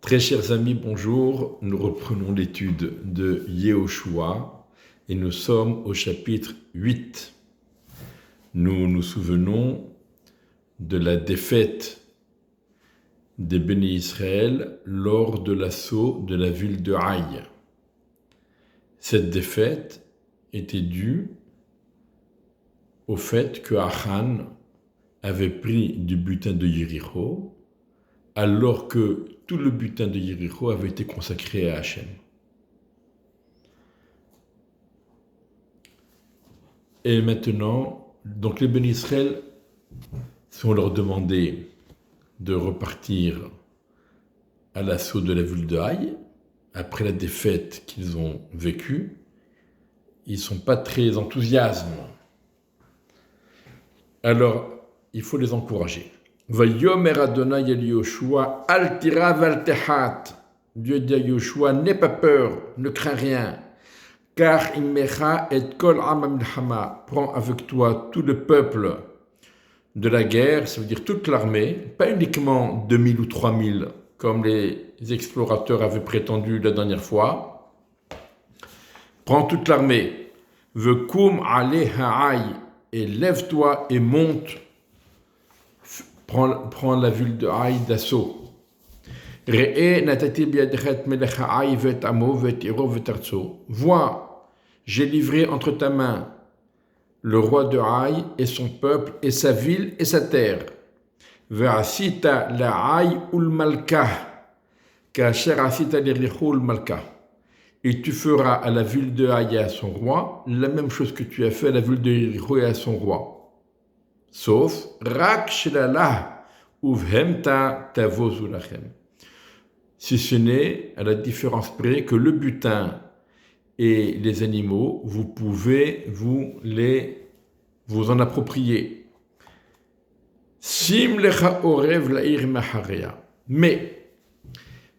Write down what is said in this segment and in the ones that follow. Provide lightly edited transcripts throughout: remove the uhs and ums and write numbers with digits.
Très chers amis, bonjour. Nous reprenons l'étude de Yehoshua et nous sommes au chapitre 8. Nous nous souvenons de la défaite des bénis Israël lors de l'assaut de la ville de Haï. Cette défaite était due au fait que Achan avait pris du butin de Yéricho, alors que tout le butin de Yéricho avait été consacré à Hachem. Et maintenant, donc les bénis Israël sont leur demandé de repartir à l'assaut de la ville de Haï, après la défaite qu'ils ont vécue. Ils ne sont pas très enthousiastes. Alors, il faut les encourager. Vayomer Adonai el Yoshua, al tira val tehat. Dieu dit à Yoshua, n'aie pas peur, ne crains rien. Car imecha et kol am milchama. Prends avec toi tout le peuple de la guerre, ça veut dire toute l'armée, pas uniquement 2000 ou 3000, comme les explorateurs avaient prétendu la dernière fois. Prends toute l'armée. Vekum ale ha'ai. Et lève-toi et monte. Prends la ville de Haï d'assaut. Vois, j'ai livré entre ta main le roi de Haï et son peuple et sa ville et sa terre. Ve'asita la Haï ul malka, kasher asita l'Yericho ul malka. Et tu feras à la ville de Haï et à son roi la même chose que tu as fait à la ville de Yericho et à son roi. Sauf Rak Shelalah Uvhemta Tavozu Lachem. Si ce n'est à la différence près que le butin et les animaux, vous pouvez vous en approprier. Sim lecha orev la'ir maharia. Mais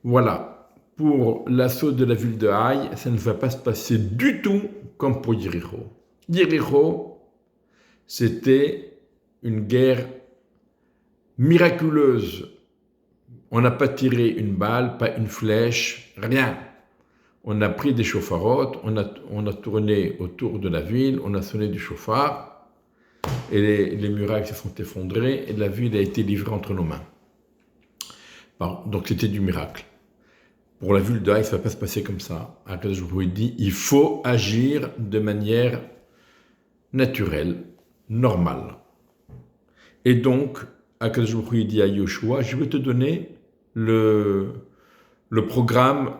voilà, pour l'assaut de la ville de Haï, ça ne va pas se passer du tout comme pour Yéricho. Yéricho, c'était une guerre miraculeuse. On n'a pas tiré une balle, pas une flèche, rien. On a pris des chauffarottes, on a tourné autour de la ville, on a sonné du chauffard, et les murailles se sont effondrées, et la ville a été livrée entre nos mains. Donc c'était du miracle. Pour la ville de Haï, ça ne va pas se passer comme ça. Après, je vous ai dit, il faut agir de manière naturelle, normale. Et donc, Akadosh Baruch Hu dit à Yoshua, je vais te donner le programme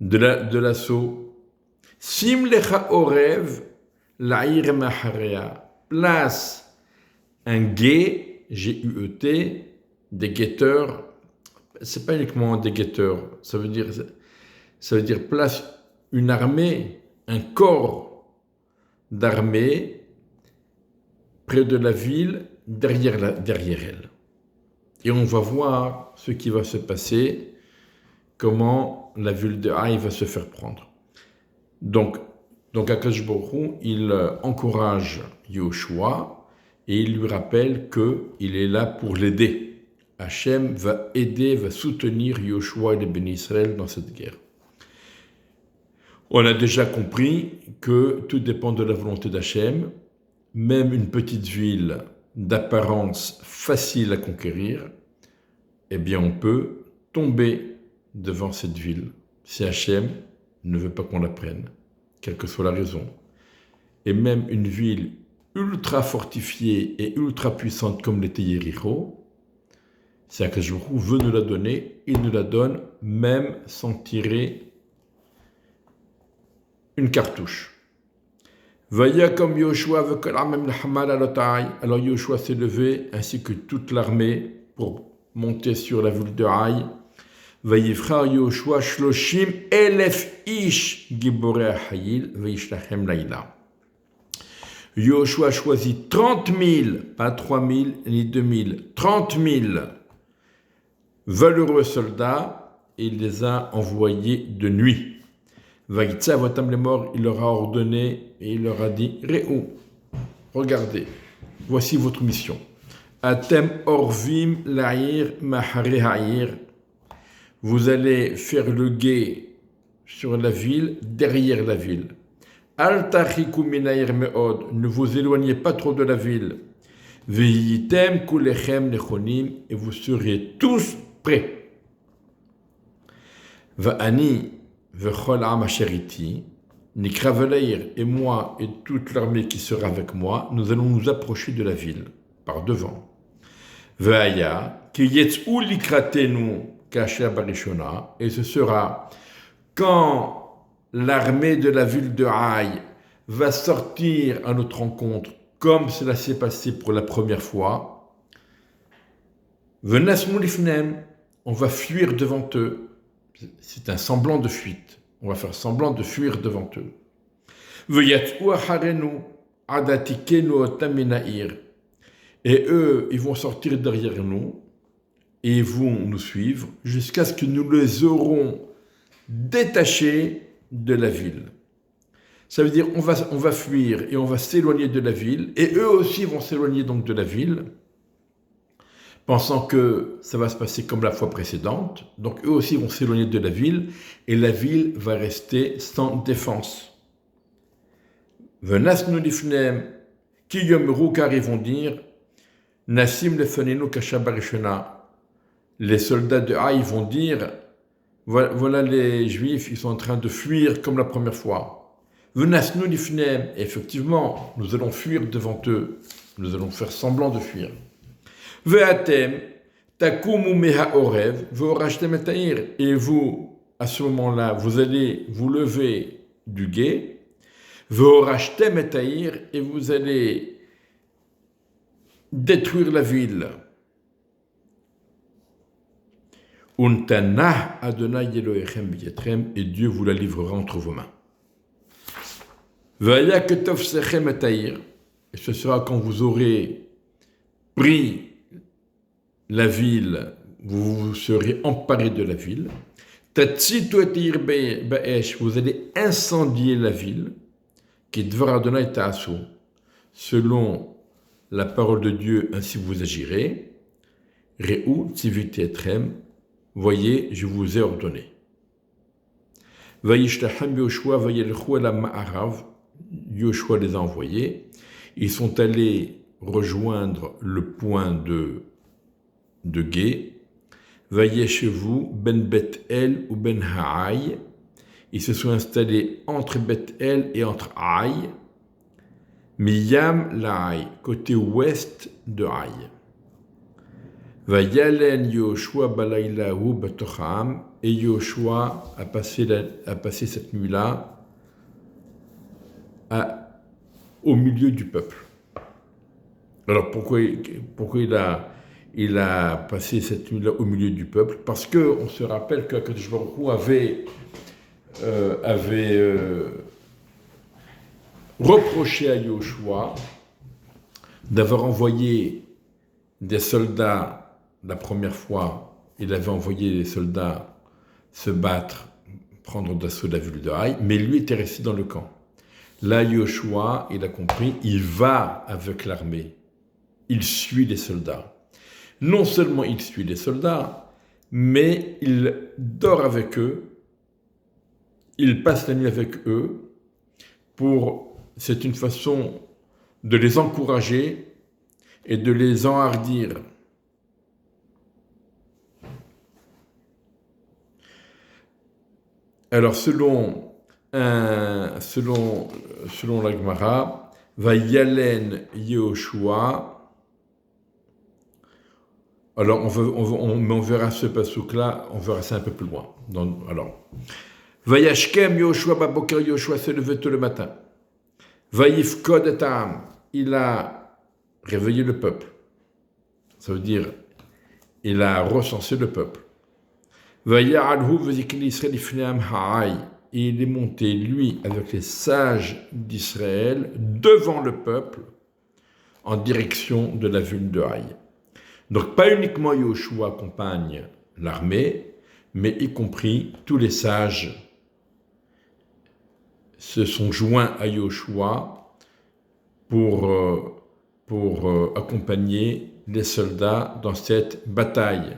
de l'assaut. Sim lecha orev la'ir maharea. Place un guet, G-U-E-T, des guetteurs. C'est pas uniquement des guetteurs, ça veut dire place une armée, un corps d'armée près de la ville, derrière elle. Et on va voir ce qui va se passer, comment la ville de Haï va se faire prendre. Donc Akadosh Baruch Hu, il encourage Yoshua et il lui rappelle qu'il est là pour l'aider. Hachem va aider, va soutenir Yoshua et les bénis Israël dans cette guerre. On a déjà compris que tout dépend de la volonté d'Hachem. Même une petite ville d'apparence facile à conquérir, eh bien on peut tomber devant cette ville si Hachem ne veut pas qu'on la prenne, quelle que soit la raison. Et même une ville ultra fortifiée et ultra puissante comme l'était Yéricho, si Akadosh Baruch Hu veut nous la donner, il nous la donne même sans tirer une cartouche. Vaya comme Yoshua veut que l'armée Hamal à l'Otaï. Alors Yoshua s'est levé, ainsi que toute l'armée, pour monter sur la ville de Haï. Vayifra Yoshua shloshim elef ish giborei hayil vayishlachem laïla. Yoshua choisit 30 000, pas 3 000 ni 2 000, 30 000 valeureux soldats, et il les a envoyés de nuit. Vaïtsa votam les morts, il leur a ordonné et il leur a dit Réou, regardez, voici votre mission. Atem orvim la'ir mahare ha'ir. vous allez faire le guet sur la ville, derrière la ville. Al tachiku minair meod, ne vous éloignez pas trop de la ville. Veyitem kulechem nechonim, et vous serez tous prêts. Va'ani vechol am asheriti, Nikravelair et moi et toute l'armée qui sera avec moi, nous allons nous approcher de la ville, par devant. Ve'aya, ki yetz'u likratenu kasher barishona, et ce sera quand l'armée de la ville de Haï va sortir à notre rencontre, comme cela s'est passé pour la première fois, Venasmu lifnem, on va fuir devant eux. C'est un semblant de fuite. On va faire semblant de fuir devant eux. Veyat'u acharenu adatikenu otaminair. Et eux, ils vont sortir derrière nous et ils vont nous suivre jusqu'à ce que nous les aurons détachés de la ville. Ça veut dire on va fuir et on va s'éloigner de la ville et eux aussi vont s'éloigner donc de la ville, pensant que ça va se passer comme la fois précédente. Donc eux aussi vont s'éloigner de la ville et la ville va rester sans défense. Venasnu lifnem ki yomru, car ils vont dire Nassim lefenenu kashabarishena. Les soldats de Haï vont dire voilà les Juifs, ils sont en train de fuir comme la première fois. Venasnu lifnem, effectivement, nous allons fuir devant eux. Nous allons faire semblant de fuir. Ve'atem takumu meha orev ve'orashtem eta'ir. Et vous, à ce moment-là, vous allez vous lever du guet. Ve'orashtem eta'ir, et vous allez détruire la ville. Untanah Adonai Elohechem b'yetrem, et Dieu vous la livrera entre vos mains. Vaya ketov sechem eta'ir, et ce sera quand vous aurez pris la ville, vous vous serez emparé de la ville. Tatzitu eta'ir ba'esh, vous allez incendier la ville. Qui devra Adonai ta'asu, selon la parole de Dieu, ainsi vous agirez. Re'u tziviti etrem, voyez, je vous ai ordonné. Vayishtachem Yoshua vayelchu el ma'arav, Yoshua les a envoyés. Ils sont allés rejoindre le point de guet. Vayeshevu ben Bet-El ou ben Haï. Ils se sont installés entre Bet-El et entre Haï. Miyam Laï, côté ouest de Haï. Vayalen Yoshua balaylahu betocham, et Yoshua a passé cette nuit-là au milieu du peuple. Alors pourquoi il a passé cette nuit-là au milieu du peuple? Parce qu'on se rappelle que Akadosh Baruch Hu avait reproché à Yoshua d'avoir envoyé des soldats la première fois. Il avait envoyé les soldats se battre, prendre d'assaut la ville de Haï, mais lui était resté dans le camp. Là, Yoshua, il a compris, il va avec l'armée. Il suit les soldats. Non seulement il suit les soldats, mais il dort avec eux. Il passe la nuit avec eux. C'est une façon de les encourager et de les enhardir. Alors, selon la Gemara, va Yalen Yehoshua. Alors, on verra ce passouk-là, on verra ça un peu plus loin. Alors, Vayashkem Yehoshua Baboker, Yehoshua s'est levé tôt le matin. Vayifkod et Ta'am, il a réveillé le peuple. Ça veut dire, il a recensé le peuple. Vaya'alhu v'zikli Israël ifneam ha'ay, et il est monté, lui, avec les sages d'Israël, devant le peuple, en direction de la ville de Haï. Donc, pas uniquement Yoshua accompagne l'armée, mais y compris tous les sages se sont joints à Yoshua pour accompagner les soldats dans cette bataille.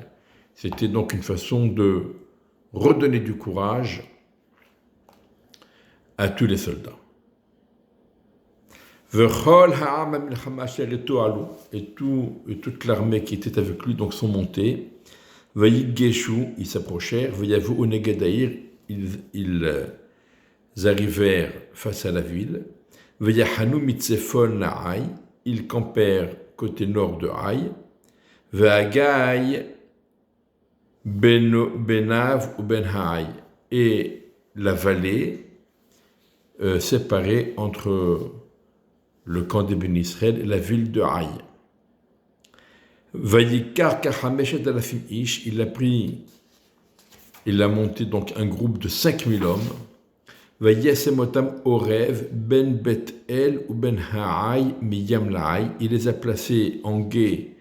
C'était donc une façon de redonner du courage à tous les soldats. Et toute l'armée qui était avec lui donc sont montés. Ils s'approchèrent. Ils arrivèrent face à la ville. Ils campèrent côté nord de Haï. Benav ou Ben Haï. Et la vallée séparée entre le camp des Béni Israël et la ville de Haï. Il a monté donc un groupe de 5000 hommes. Orev ben Bet El ou ben Haï miyam Laï. Il les a placés en guet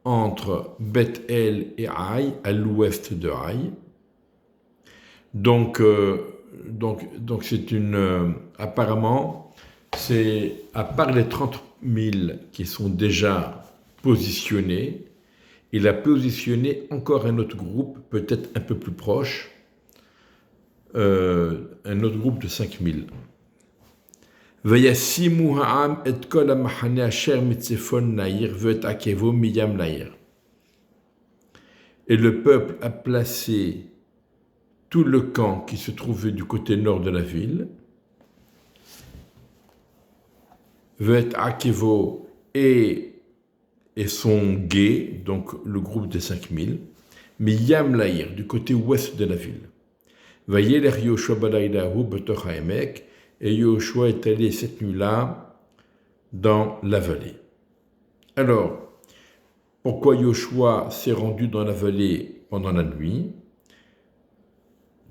entre Bet El et Haï, à l'ouest de Haï. Donc c'est apparemment, c'est à part les 30 000 qui sont déjà positionnés, il a positionné encore un autre groupe, peut-être un peu plus proche, un autre groupe de 5000. Et le peuple a placé tout le camp qui se trouvait du côté nord de la ville, et son guet, donc le groupe des 5000, Miyam Laïr, du côté ouest de la ville. Et Yoshua est allé cette nuit-là dans la vallée. Alors, pourquoi Yoshua s'est rendu dans la vallée pendant la nuit?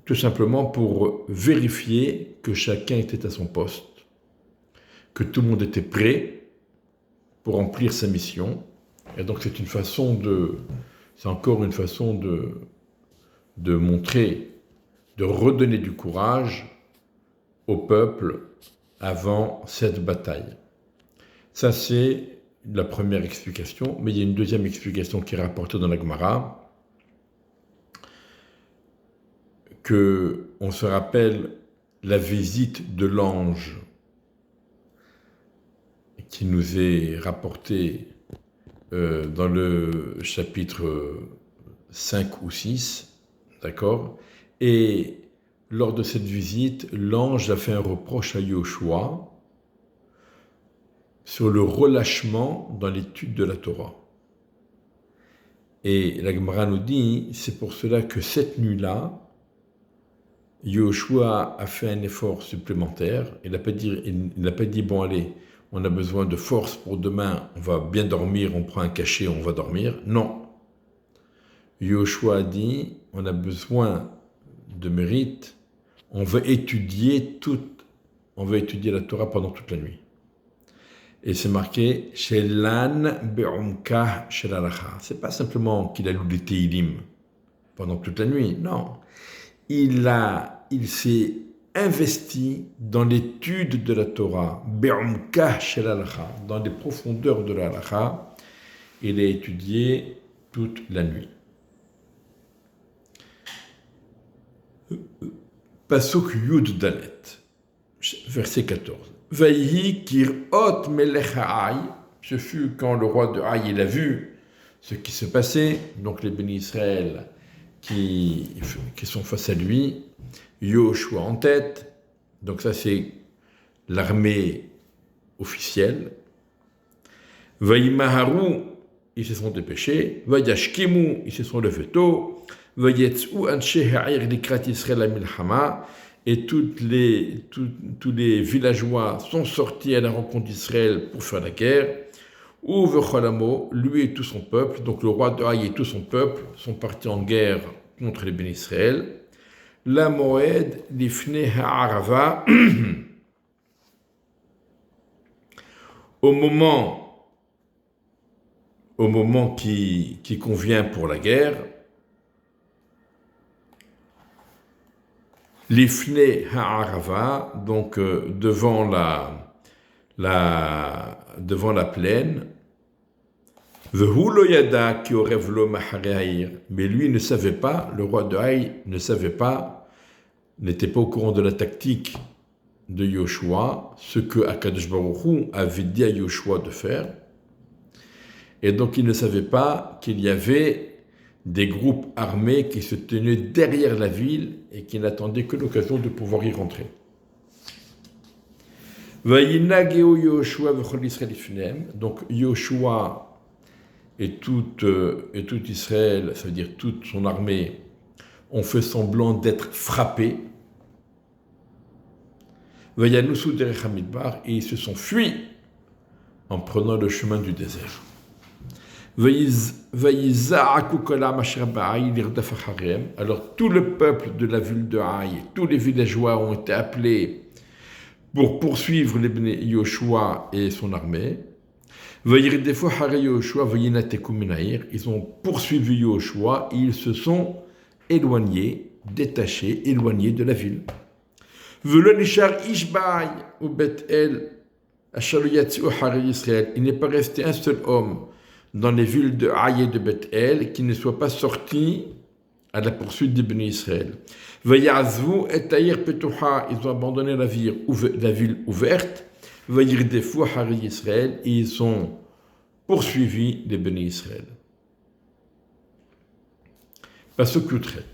Tout simplement pour vérifier que chacun était à son poste, que tout le monde était prêt pour remplir sa mission. Et donc c'est encore une façon de montrer, de redonner du courage au peuple avant cette bataille. Ça, c'est la première explication, mais il y a une deuxième explication qui est rapportée dans la Gemara, qu'on se rappelle la visite de l'ange qui nous est rapportée dans le chapitre 5 ou 6, d'accord? Et lors de cette visite, l'ange a fait un reproche à Yoshua sur le relâchement dans l'étude de la Torah. Et la Gemara nous dit, c'est pour cela que cette nuit-là, Yoshua a fait un effort supplémentaire. Il n'a pas dit, bon allez, on a besoin de force pour demain, on va bien dormir, on prend un cachet, on va dormir. Non. Yoshua a dit, on a besoin de mérite, on va étudier la Torah pendant toute la nuit. Et c'est marqué Shelan be'umka shel halacha. C'est pas simplement qu'il a lu les Tehillim pendant toute la nuit, non. Il s'est investi dans l'étude de la Torah, be'umka shel halacha, dans les profondeurs de la halacha. Il a étudié toute la nuit. Pasuk Yud Dalet, verset 14. Vayhi kirot melech Haï, ce fut quand le roi de Haï il a vu ce qui se passait, donc les bénis Israël qui sont face à lui, Yoshua en tête, donc ça c'est l'armée officielle. Vayimaharu, ils se sont dépêchés. Vayashkimu, ils se sont levés tôt. Vayetzu anshe ha'ir likrat Israël amilhama. Et tous les villageois sont sortis à la rencontre d'Israël pour faire la guerre. Ou vecholamo, lui et tout son peuple, donc le roi de Haï et tout son peuple, sont partis en guerre contre les bénis Israël. La moed lifne ha'arava. Au moment qui convient pour la guerre, l'ifne ha'arava, donc devant la plaine, Vehu lo yada ki orev lo mahare Haïr. Mais lui ne savait pas, le roi de Haï ne savait pas, n'était pas au courant de la tactique de Yoshua, ce que Akadosh Baruch Hu avait dit à Yoshua de faire. Et donc il ne savait pas qu'il y avait des groupes armés qui se tenaient derrière la ville et qui n'attendaient que l'occasion de pouvoir y rentrer. Donc Yoshua et tout Israël, ça veut dire toute son armée, ont fait semblant d'être frappés. Et ils se sont fuis en prenant le chemin du désert. Alors tout le peuple de la ville de Haï, tous les villageois ont été appelés pour poursuivre les Yoshua et son armée. Ils ont poursuivi Yoshua et ils se sont éloignés, détachés, éloignés de la ville. Il n'est pas resté un seul homme dans les villes de Haï et de Beth-El qui ne soit pas sorti à la poursuite des bénis Israël. Ils ont abandonné la ville ouverte, et ils ont poursuivi les bénis Israël. Pasuk Yutret.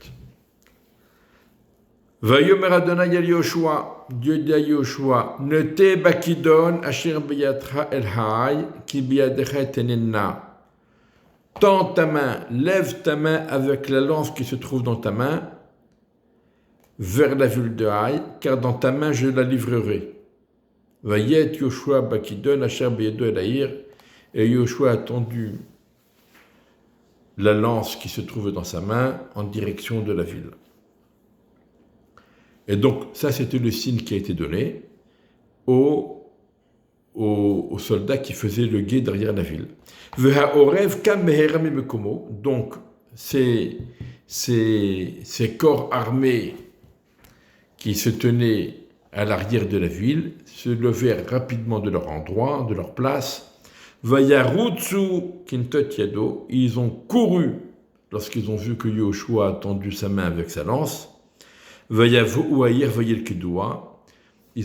Vayomer Adonai el Yoshua, Dieu dit à Yoshua, ne te bakidon asher biyatra el haï, ki biyadecha tenenna. Tends ta main, lève ta main avec la lance qui se trouve dans ta main vers la ville de Haï, car dans ta main je la livrerai. Vayet Yoshua bakidon asher biyado el haïr, et Yoshua a tendu la lance qui se trouve dans sa main en direction de la ville. Et donc, ça, c'était le signe qui a été donné aux soldats qui faisaient le guet derrière la ville. Donc, ces corps armés qui se tenaient à l'arrière de la ville se levèrent rapidement de leur endroit, de leur place. Ils ont couru lorsqu'ils ont vu que Yoshua a tendu sa main avec sa lance. Ils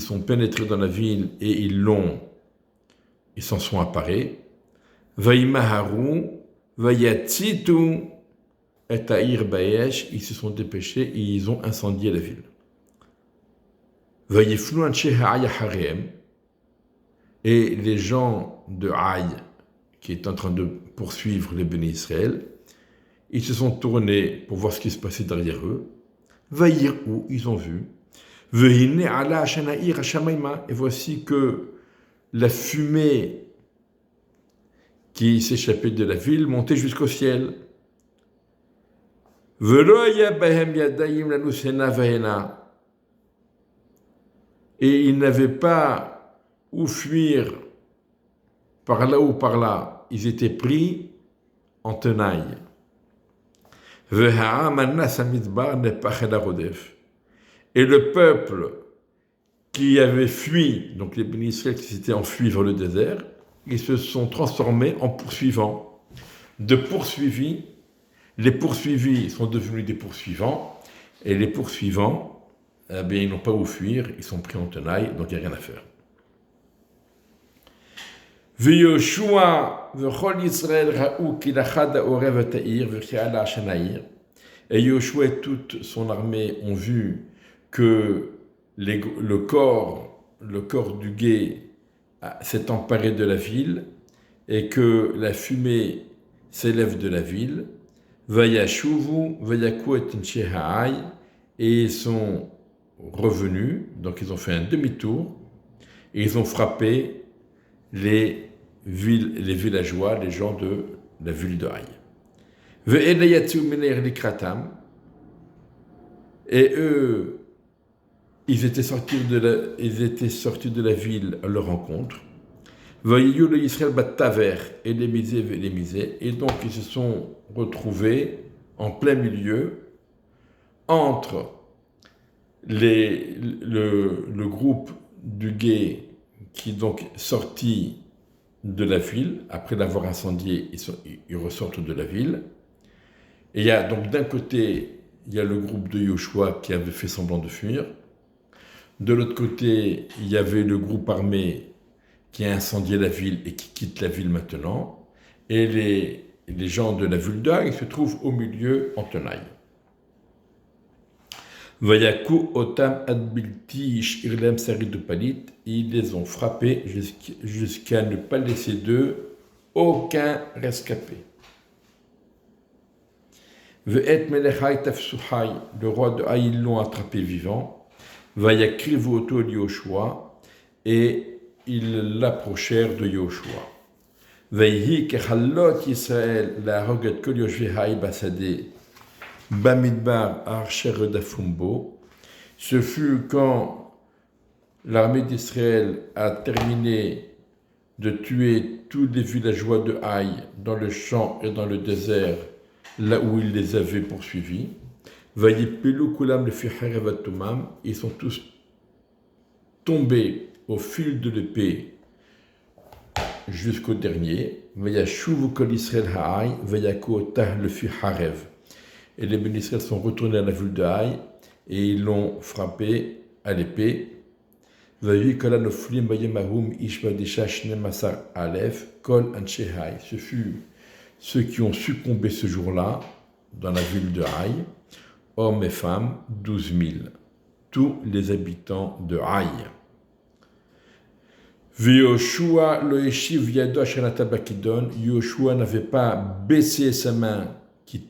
sont pénétrés dans la ville et ils s'en sont emparés. Ils se sont dépêchés et ils ont incendié la ville. Et les gens de Haï, qui étaient en train de poursuivre les bénis Israël, ils se sont tournés pour voir ce qui se passait derrière eux. Vaïrou, ils ont vu. Et voici que la fumée qui s'échappait de la ville montait jusqu'au ciel. Et ils n'avaient pas où fuir par là ou par là. Ils étaient pris en tenaille. Et le peuple qui avait fui, donc les bénis Israël qui s'étaient enfuis vers le désert, ils se sont transformés en poursuivants. De poursuivis, les poursuivis sont devenus des poursuivants, et les poursuivants, ils n'ont pas où fuir, ils sont pris en tenaille, donc il n'y a rien à faire. Et Yoshua et toute son armée ont vu que le corps du guet s'est emparé de la ville et que la fumée s'élève de la ville. Et ils sont revenus, donc ils ont fait un demi-tour et ils ont frappé les villageois, les gens de la ville de Haï. Et eux, ils étaient sortis de la ville à leur rencontre. Et donc ils se sont retrouvés en plein milieu entre le groupe du guet qui donc sortit de la ville. Après l'avoir incendiée, ils ressortent de la ville. Et il y a donc d'un côté, il y a le groupe de Yoshua qui avait fait semblant de fuir. De l'autre côté, il y avait le groupe armé qui a incendié la ville et qui quitte la ville maintenant. Et les gens de la ville d'Aï se trouvent au milieu en tenaille. Vayaku otam adbilti irlem sarid palit, ils les ont frappés jusqu'à ne pas laisser d'eux aucun rescapé. Ve'et melechai tafsuhai, le roi de Haï, ils l'ont attrapé vivant. Vayakrivu oto Yoshua, et ils l'approchèrent de Yoshua. Vayhi kechalot Yisrael la roget kol Yoshvi Haï basade Bamidbar Archer Dafumbo. Ce fut quand l'armée d'Israël a terminé de tuer tous les villageois de Haï dans le champ et dans le désert, là où il les avait poursuivis. Vayipelu kulam le fiharevatumam, ils sont tous tombés au fil de l'épée jusqu'au dernier. Vayashuvu kol Israël ha'ai, vayako otah le fiharev. Et les bénis Israël sont retournés à la ville de Haï et ils l'ont frappé à l'épée. Ce fut ceux qui ont succombé ce jour-là dans la ville de Haï, hommes et femmes, 12 000, tous les habitants de Haï. Yoshua n'avait pas baissé sa main qui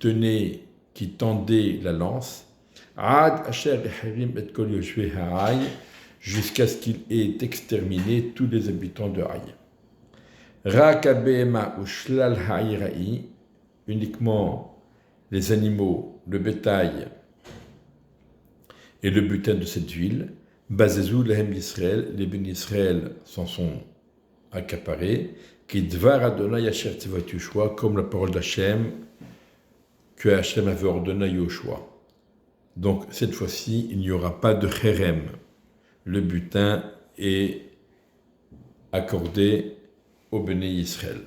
tendait la lance, jusqu'à ce qu'il ait exterminé tous les habitants de Haï. Uniquement les animaux, le bétail et le butin de cette ville. Bazezou lahem Israël, les bénis Israël s'en sont accaparés. Kidvar Adonai asher tivat Yoshua, comme la parole d'Hachem que Hachem avait ordonné à Yoshua. Donc cette fois-ci, il n'y aura pas de chérem. Le butin est accordé au béné Israël.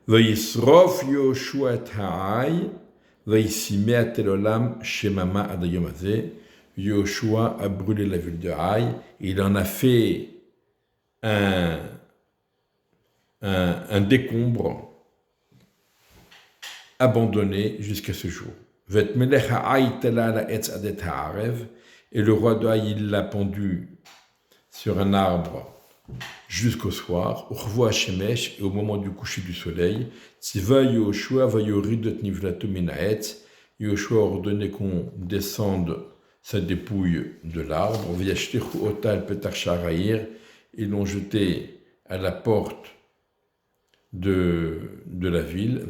Vayisrof Yoshua et Haï, vayisimeat el olam shemama ad hayom hazeh. Yoshua a brûlé la ville de Haï. Il en a fait un décombre abandonné jusqu'à ce jour. Et le roi de Haï, il l'a pendu sur un arbre jusqu'au soir, et au moment du coucher du soleil, Yoshua a ordonné qu'on descende sa dépouille de l'arbre, ils l'ont jeté à la porte de la ville,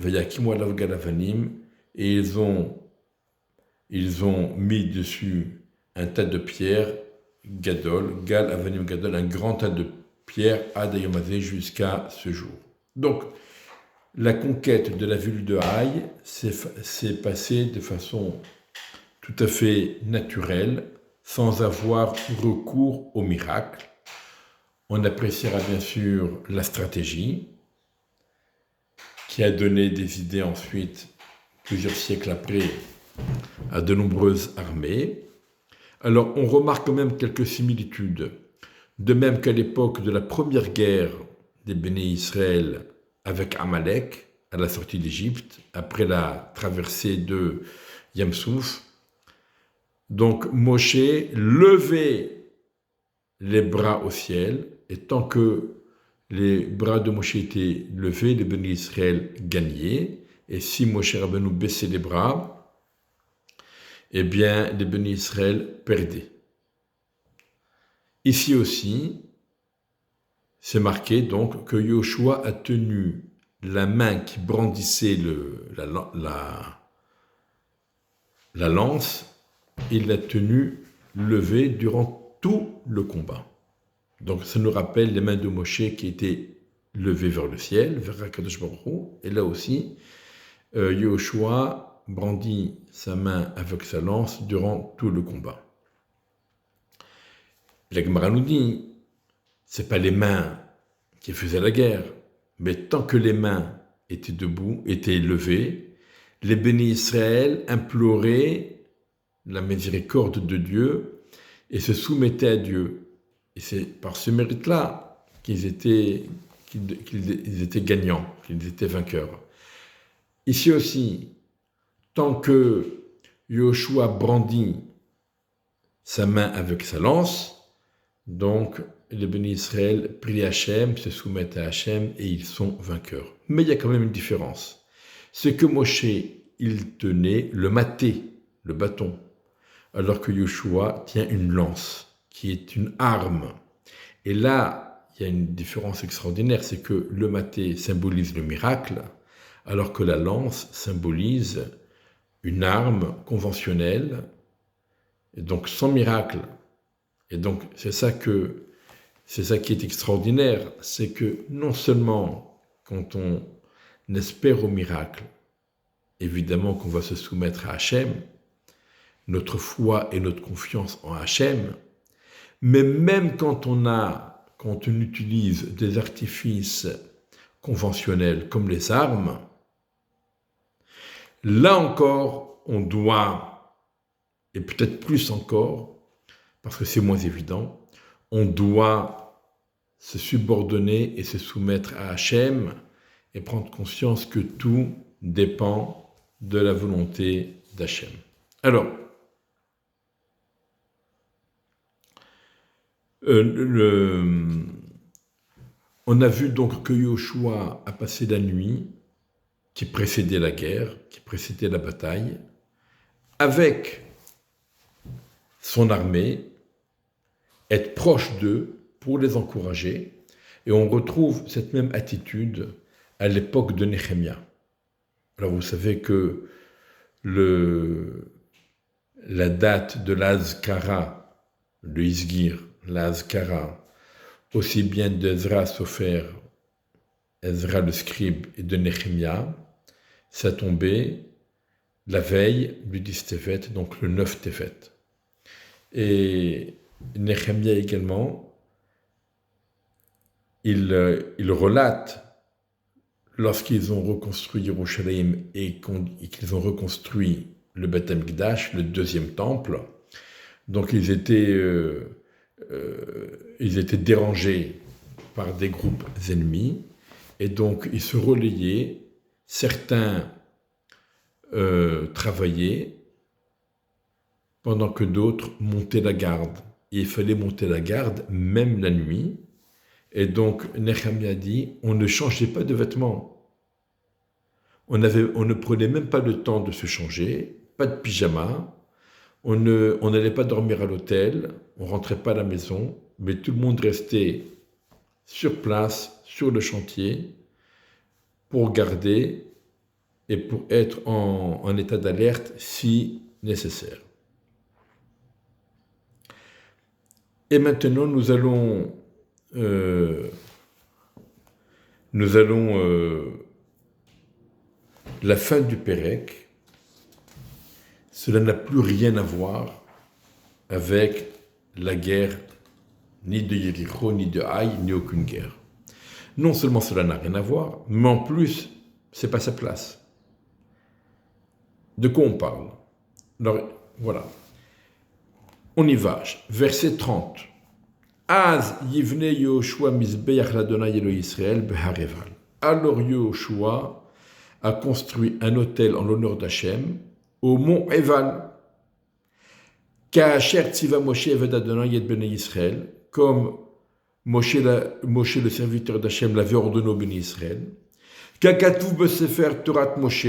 et ils ont mis dessus un tas de pierres, Gadol, Gal Avanim Gadol, un grand tas de pierres, Ad Hayom hazeh, jusqu'à ce jour. Donc, la conquête de la ville de Haï s'est passée de façon tout à fait naturelle, sans avoir recours au miracle. On appréciera bien sûr la stratégie, qui a donné des idées ensuite, plusieurs siècles après, à de nombreuses armées. Alors, on remarque quand même quelques similitudes. De même qu'à l'époque de la première guerre des Béné Israël avec Amalek, à la sortie d'Égypte, après la traversée de Yamsouf, donc Moshe levait les bras au ciel, et tant que les bras de Moshe étaient levés, les Béné Israël gagnaient, et si Moshe Rabbeinu baissait les bras, eh bien, les Béné Israël perdaient. Ici aussi, c'est marqué donc que Yoshua a tenu la main qui brandissait la lance, il l'a tenue levée durant tout le combat. Donc ça nous rappelle les mains de Moshe qui étaient levées vers le ciel, vers HaKadosh Baruch Hu, et là aussi, Yoshua brandit sa main avec sa lance durant tout le combat. La Gemara nous dit, c'est pas les mains qui faisaient la guerre, mais tant que les mains étaient debout, étaient levées, les bénis Israël imploraient la miséricorde de Dieu et se soumettaient à Dieu. Et c'est par ce mérite-là qu'ils étaient gagnants, qu'ils étaient vainqueurs. Ici aussi, tant que Yoshua brandit sa main avec sa lance, donc les bénis Israël prient Hachem, se soumettent à Hachem et ils sont vainqueurs. Mais il y a quand même une différence. C'est que Moshe, il tenait le maté, le bâton, alors que Yoshua tient une lance, qui est une arme. Et là, il y a une différence extraordinaire, c'est que le maté symbolise le miracle, alors que la lance symbolise une arme conventionnelle, et donc sans miracle. Et donc c'est ça qui est extraordinaire, c'est que non seulement quand on espère au miracle, évidemment qu'on va se soumettre à Hachem, notre foi et notre confiance en Hachem, mais même quand on utilise des artifices conventionnels comme les armes, là encore, on doit, et peut-être plus encore, parce que c'est moins évident, on doit se subordonner et se soumettre à Hachem et prendre conscience que tout dépend de la volonté d'Hachem. Alors, on a vu donc que Yoshua a passé la nuit qui précédait la guerre, qui précédait la bataille, avec son armée, être proche d'eux pour les encourager. Et on retrouve cette même attitude à l'époque de Néhémia. Alors vous savez que la date de l'Azkara, le Isgir, l'Azkara, aussi bien d'Ezra Sofer, Ezra le scribe et de Néhémia, ça tombait la veille du 10 Tevet, donc le 9 Tevet. Et Néhémia également, il relate, lorsqu'ils ont reconstruit Yerushalayim et qu'ils ont reconstruit le Beth Amikdash, le deuxième temple, donc ils étaient dérangés par des groupes ennemis, et donc ils se relayaient, certains travaillaient, pendant que d'autres montaient la garde. Et il fallait monter la garde même la nuit. Et donc Néhémia dit, on ne changeait pas de vêtements. On ne prenait même pas le temps de se changer, pas de pyjama, on n'allait pas dormir à l'hôtel, on rentrait pas à la maison, mais tout le monde restait sur place, sur le chantier, pour garder et pour être en état d'alerte si nécessaire. Et maintenant, nous allons la fin du Pérec. Cela n'a plus rien à voir avec la guerre, ni de Yéricho, ni de Haï, ni aucune guerre. Non seulement cela n'a rien à voir, mais en plus, c'est pas sa place. De quoi on parle? Alors, voilà. On y va. Verset 30. Az yivne Yoshua mizbeach l'Adonai Elo Yisrael behar Eval. Alors Yoshua a construit un autel en l'honneur d'Hachem au mont Eval. Ka'asher tziva Moshe eved Adonai et bnei Yisrael, comme Moshe le serviteur d'Hachem l'avait ordonné au béni Israël. Ka'katuv besefer Torah Moshe,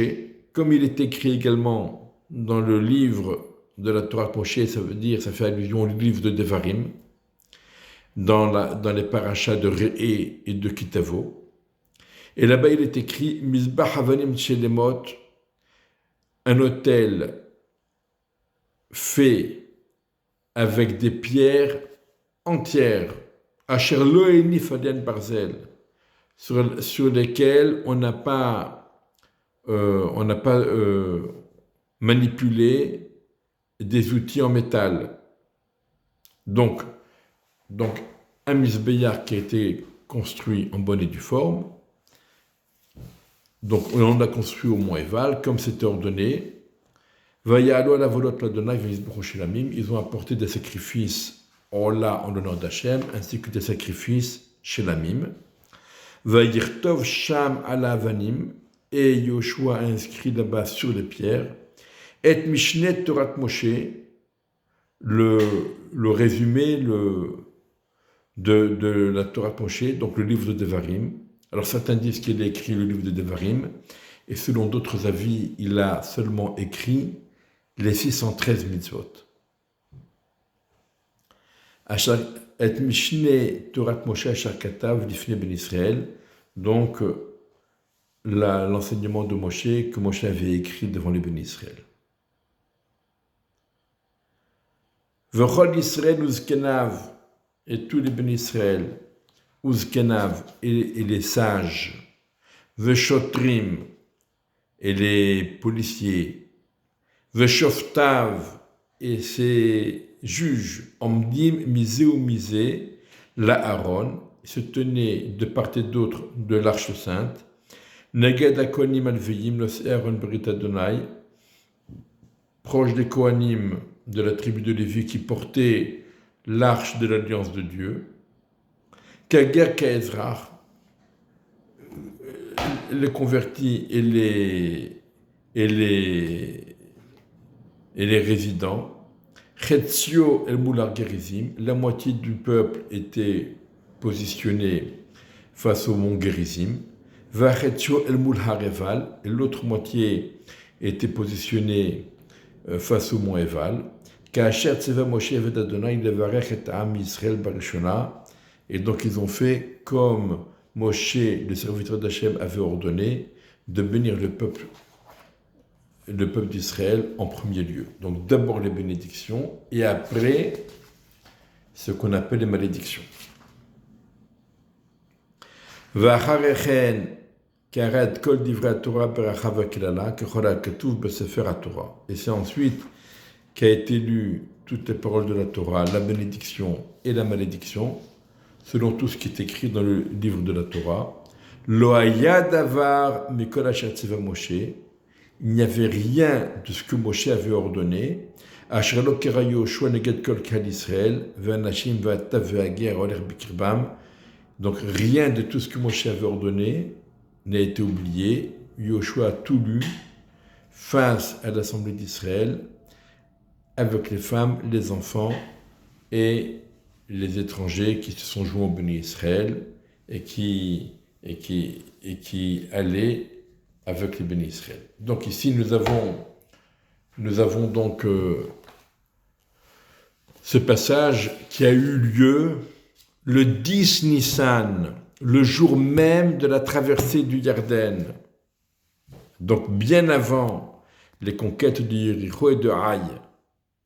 comme il est écrit également dans le livre de la Torah Moshe, ça fait allusion au livre de Devarim, dans les parachas de Re'é et de Kitavo. Et là-bas, il est écrit Mizbah Havanim Shelemot, un autel fait avec des pierres entières, Asher lo enif aden barzel, sur lesquelles on n'a pas manipulé des outils en métal. Donc un misbéach qui a été construit en bonne et due forme, Donc on a construit au mont Eval, comme c'était ordonné. Ils ont apporté des sacrifices en l'honneur d'Hachem, ainsi que des sacrifices chez l'Amim. Vayirtov Sham ala Avanim, et Yoshua a inscrit là-bas sur les pierres, et Mishnet Torat Moshe, le résumé de la Torah Moshe, donc le livre de Devarim. Alors certains disent qu'il a écrit le livre de Devarim, et selon d'autres avis, il a seulement écrit les 613 mitzvot. Et Mishne Torah Moshe Asher Katav Lifnei Ben Israël, donc l'enseignement de Moshe que Moshe avait écrit devant les Ben Israël. V'chol Israël uzkenav, et tous les Ben Israël, uzkenav et les sages, v'shotrim et les policiers, v'shoftav et ses juges, omdim misé ou misé, la Aaron, se tenaient de part et d'autre de l'arche sainte, neged akonim alveim los Aaron Brit Adonai, proche des Kohanim de la tribu de Lévi qui portait l'arche de l'alliance de Dieu, Kager Kaezrach, les convertis et les résidents, Chetzio el Moular Gerizim, la moitié du peuple était positionnée face au mont Gerizim, Vachetio el Moular Eval, et l'autre moitié était positionnée face au mont Eval, Kaasher Tzeva Moshe Eved Adonai levarech et Am Yisrael Barishona, et donc ils ont fait comme Moshe, le serviteur d'Hachem, avait ordonné de bénir le peuple d'Israël en premier lieu. Donc d'abord les bénédictions et après ce qu'on appelle les malédictions. Vacharechen karet kol divrei Torah beracha v'kelala kechol hakatuv b'sefer HaTorah. Et c'est ensuite qu'a été lu toutes les paroles de la Torah, la bénédiction et la malédiction, selon tout ce qui est écrit dans le livre de la Torah. Lo haya davar mikol asher tzeva Moshe. Il n'y avait rien de ce que Moshe avait ordonné. Asher lo kera Yoshua neged kol kal Israël ve'anashim ve'atav ve'ager oler bikirbam. Donc rien de tout ce que Moshe avait ordonné n'a été oublié. Yoshua a tout lu face à l'assemblée d'Israël, avec les femmes, les enfants et les étrangers qui se sont joints au béni Israël et qui allaient avec les béni Israël. Donc ici nous avons donc ce passage qui a eu lieu le 10 Nissan, le jour même de la traversée du Yarden. Donc bien avant les conquêtes de Yéricho et de Haï,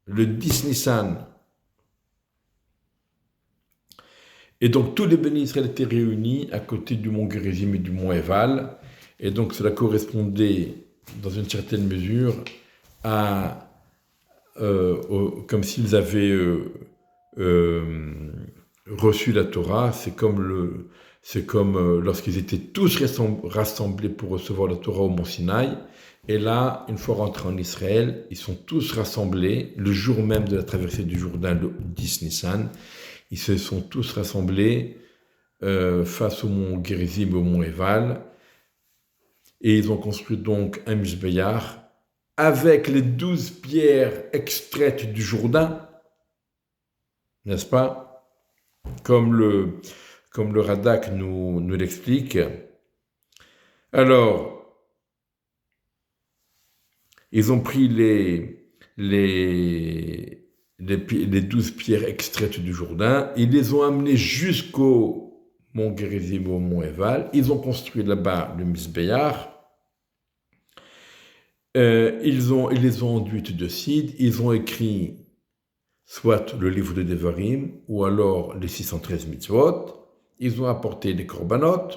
le 10 Nissan. Et donc tous les bénis Israël étaient réunis à côté du mont Gerizim et du mont Eval. Et donc cela correspondait dans une certaine mesure à comme s'ils avaient reçu la Torah. C'est comme lorsqu'ils étaient tous rassemblés pour recevoir la Torah au mont Sinaï. Et là, une fois rentrés en Israël, ils sont tous rassemblés le jour même de la traversée du Jourdain, le 10 Nissan. Ils se sont tous rassemblés face au mont Gerizim et au mont Eval. Et ils ont construit donc un Mishbeach avec les 12 pierres extraites du Jourdain, n'est-ce pas? Comme le Radak nous l'explique. Alors, ils ont pris les 12 pierres extraites du Jourdain, ils les ont amenées jusqu'au mont Gerizim, au mont Eval, ils ont construit là-bas le Mizbeach, ils les ont enduites de cide, ils ont écrit soit le livre de Devarim, ou alors les 613 mitzvot, ils ont apporté les korbanot,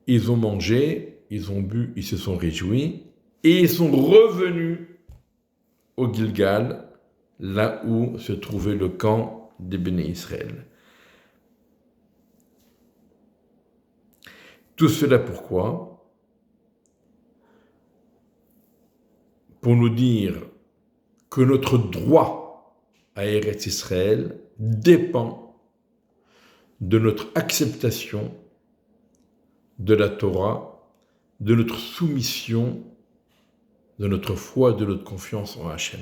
ils ont mangé, ils ont bu, ils se sont réjouis, et ils sont revenus au Gilgal, là où se trouvait le camp des Béné Israël. Tout cela pourquoi? Pour nous dire que notre droit à Eretz Israël dépend de notre acceptation de la Torah, de notre soumission, de notre foi, de notre confiance en Hachem.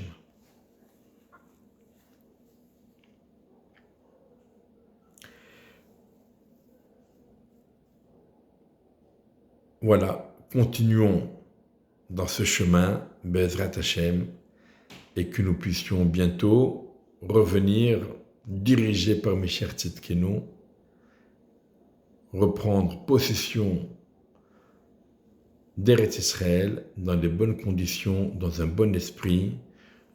Voilà, continuons dans ce chemin, Bezrat Hachem, et que nous puissions bientôt revenir, dirigés par Misher Tzidkenu, reprendre possession d'Eretz Israël dans les bonnes conditions, dans un bon esprit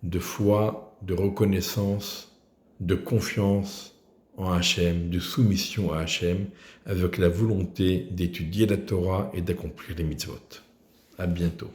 de foi, de reconnaissance, de confiance en Hachem, de soumission à Hachem, avec la volonté d'étudier la Torah et d'accomplir les mitzvot. À bientôt.